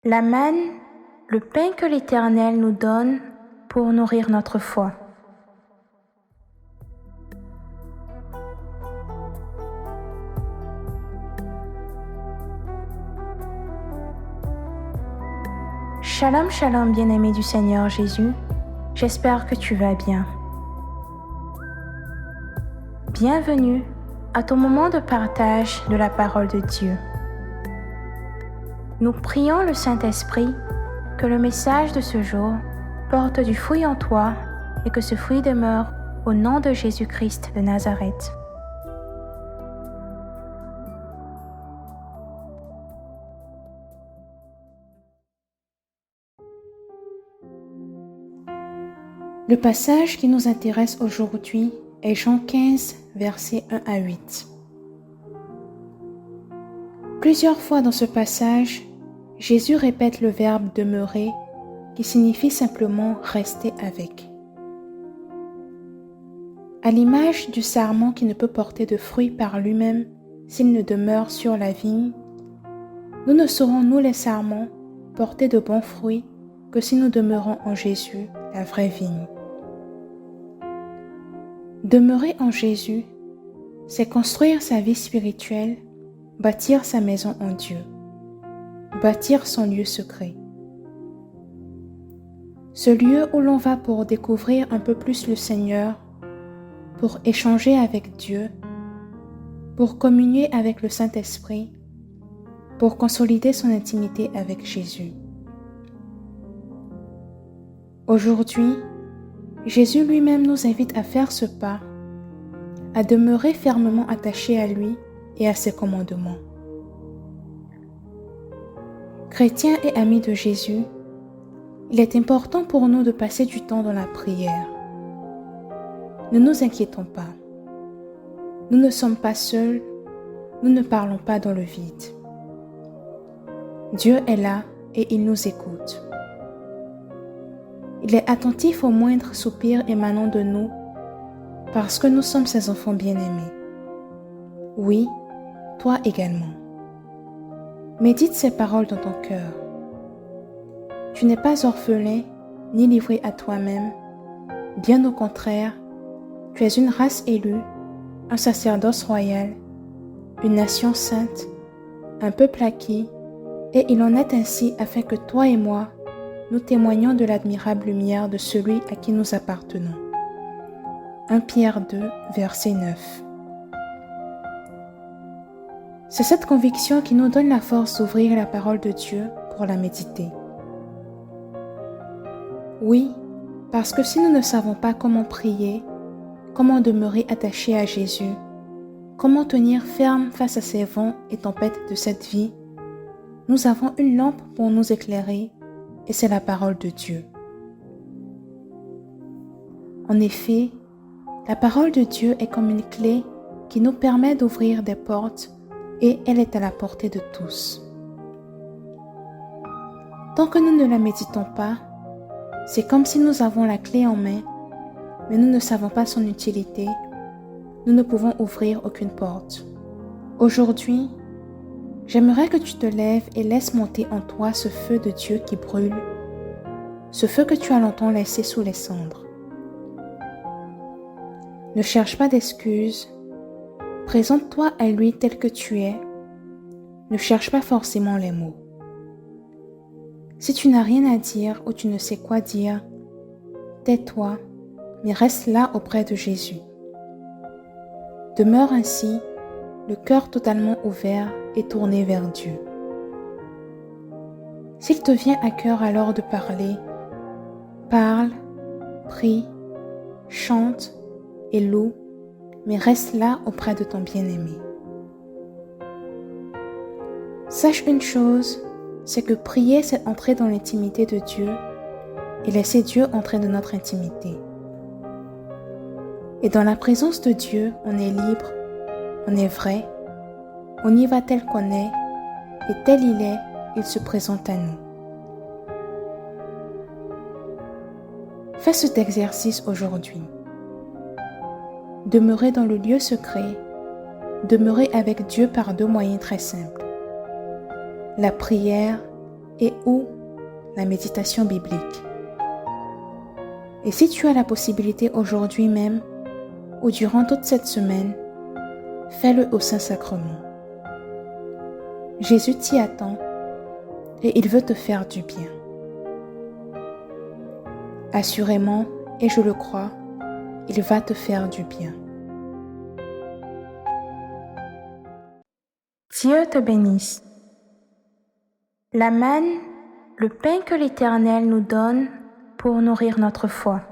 La manne, le pain que l'Éternel nous donne pour nourrir notre foi. Shalom, shalom, bien-aimé du Seigneur Jésus. J'espère que tu vas bien. Bienvenue à ton moment de partage de la parole de Dieu. Nous prions le Saint-Esprit que le message de ce jour porte du fruit en toi et que ce fruit demeure au nom de Jésus-Christ de Nazareth. Le passage qui nous intéresse aujourd'hui est Jean 15, versets 1 à 8. Plusieurs fois dans ce passage, Jésus répète le verbe « demeurer » qui signifie simplement « rester avec ». À l'image du sarment qui ne peut porter de fruits par lui-même s'il ne demeure sur la vigne, nous ne saurons, nous les sarments, porter de bons fruits que si nous demeurons en Jésus, la vraie vigne. Demeurer en Jésus, c'est construire sa vie spirituelle, bâtir sa maison en Dieu, bâtir son lieu secret. Ce lieu où l'on va pour découvrir un peu plus le Seigneur, pour échanger avec Dieu, pour communier avec le Saint-Esprit, pour consolider son intimité avec Jésus. Aujourd'hui, Jésus lui-même nous invite à faire ce pas, à demeurer fermement attachés à lui et à ses commandements. Chrétiens et amis de Jésus, il est important pour nous de passer du temps dans la prière. Ne nous inquiétons pas. Nous ne sommes pas seuls, nous ne parlons pas dans le vide. Dieu est là et il nous écoute. Il est attentif aux moindres soupirs émanant de nous parce que nous sommes ses enfants bien-aimés. Oui, toi également. Médite ces paroles dans ton cœur. Tu n'es pas orphelin ni livré à toi-même. Bien au contraire, tu es une race élue, un sacerdoce royal, une nation sainte, un peuple acquis, et il en est ainsi afin que toi et moi, nous témoignons de l'admirable lumière de celui à qui nous appartenons. 1 Pierre 2, verset 9. C'est cette conviction qui nous donne la force d'ouvrir la parole de Dieu pour la méditer. Oui, parce que si nous ne savons pas comment prier, comment demeurer attachés à Jésus, comment tenir ferme face à ces vents et tempêtes de cette vie, nous avons une lampe pour nous éclairer et c'est la parole de Dieu. En effet, la parole de Dieu est comme une clé qui nous permet d'ouvrir des portes et elle est à la portée de tous. Tant que nous ne la méditons pas, c'est comme si nous avons la clé en main, mais nous ne savons pas son utilité, nous ne pouvons ouvrir aucune porte. Aujourd'hui, j'aimerais que tu te lèves et laisses monter en toi ce feu de Dieu qui brûle, ce feu que tu as longtemps laissé sous les cendres. Ne cherche pas d'excuses, présente-toi à lui tel que tu es, ne cherche pas forcément les mots. Si tu n'as rien à dire ou tu ne sais quoi dire, tais-toi, mais reste là auprès de Jésus. Demeure ainsi, le cœur totalement ouvert et tourné vers Dieu. S'il te vient à cœur alors de parler, parle, prie, chante et loue, mais reste là auprès de ton bien-aimé. Sache une chose, c'est que prier, c'est entrer dans l'intimité de Dieu et laisser Dieu entrer dans notre intimité. Et dans la présence de Dieu, on est libre, on est vrai, on y va tel qu'on est, et tel il est, il se présente à nous. Fais cet exercice aujourd'hui. Demeurer dans le lieu secret, demeurer avec Dieu par deux moyens très simples. La prière et ou la méditation biblique. Et si tu as la possibilité aujourd'hui même ou durant toute cette semaine, fais-le au Saint-Sacrement. Jésus t'y attend et il veut te faire du bien. Assurément, et je le crois, il va te faire du bien. Dieu te bénisse. La manne, le pain que l'Éternel nous donne pour nourrir notre foi.